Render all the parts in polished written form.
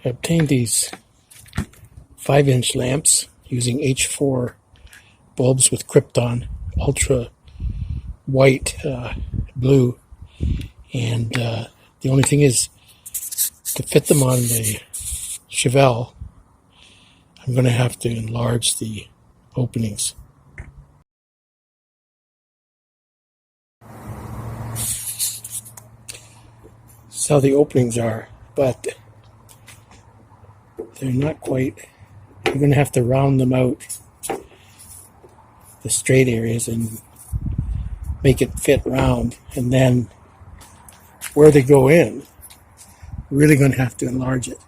I obtained these 5-inch lamps using H4 bulbs with Krypton ultra white blue, and the only thing is to fit them on the Chevelle, I'm going to have to enlarge the openings. That's how the openings are, but they're not quite. I'm going to have to round them out, the straight areas, and make it fit round, and then where they go in, really going to have to enlarge it.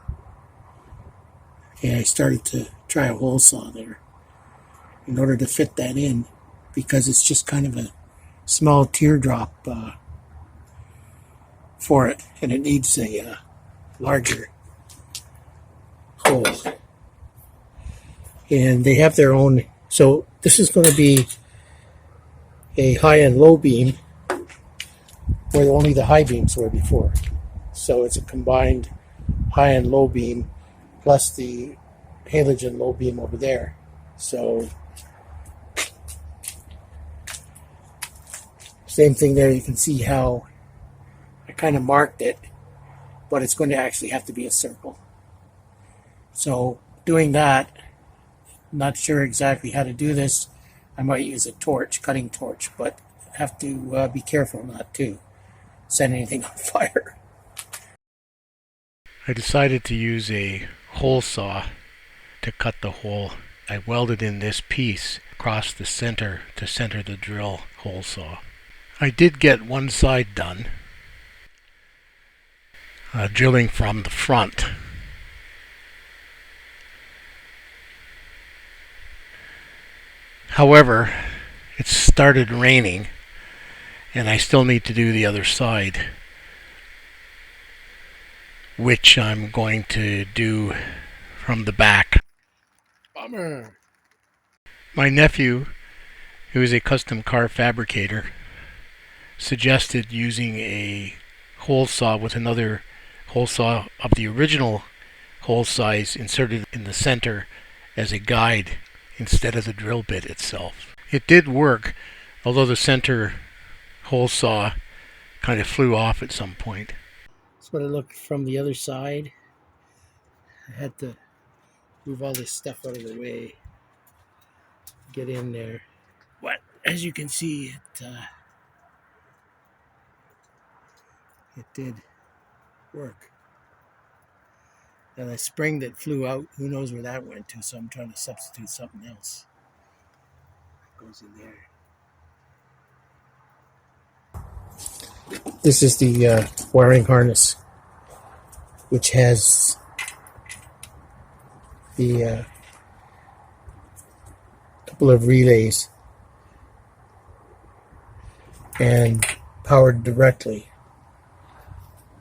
Okay, I started to try a hole saw there in order to fit that in, because it's just kind of a small teardrop for it, and it needs a larger hole. And they have their own, so this is going to be a high and low beam where only the high beams were before. So it's a combined high and low beam plus the halogen low beam over there. So same thing there, you can see how I kind of marked it, but it's going to actually have to be a circle. So doing that, not sure exactly how to do this. I might use a torch, cutting torch, but have to be careful not to set anything on fire. I decided to use a hole saw to cut the hole. I welded in this piece across the center to center the drill hole saw. I did get one side done, drilling from the front. However, it started raining and I still need to do the other side, which I'm going to do from the back. Bummer. My nephew, who is a custom car fabricator, suggested using a hole saw with another hole saw of the original hole size inserted in the center as a guide instead of the drill bit itself. It did work, although the center hole saw kind of flew off at some point. That's what it looked from the other side. I had to move all this stuff out of the way, get in there. But as you can see, it did work. Now the spring that flew out, who knows where that went to, so I'm trying to substitute something else. It goes in there. This is the wiring harness, which has the couple of relays and powered directly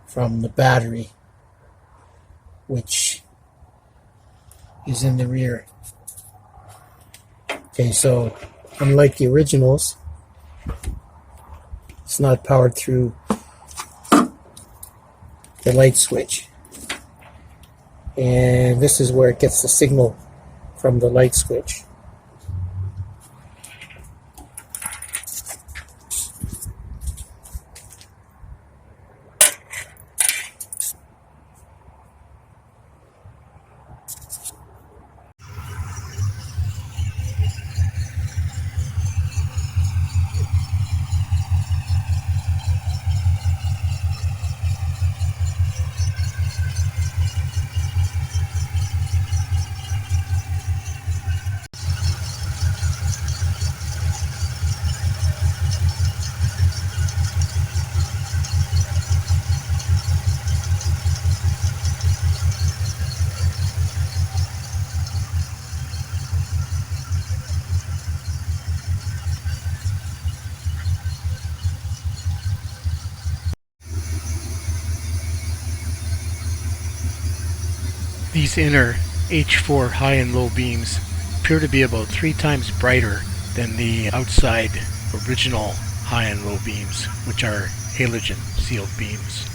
from the battery, which is in the rear. Okay, so unlike the originals, it's not powered through the light switch. And this is where it gets the signal from the light switch. These inner H4 high and low beams appear to be about 3 times brighter than the outside original high and low beams, which are halogen sealed beams.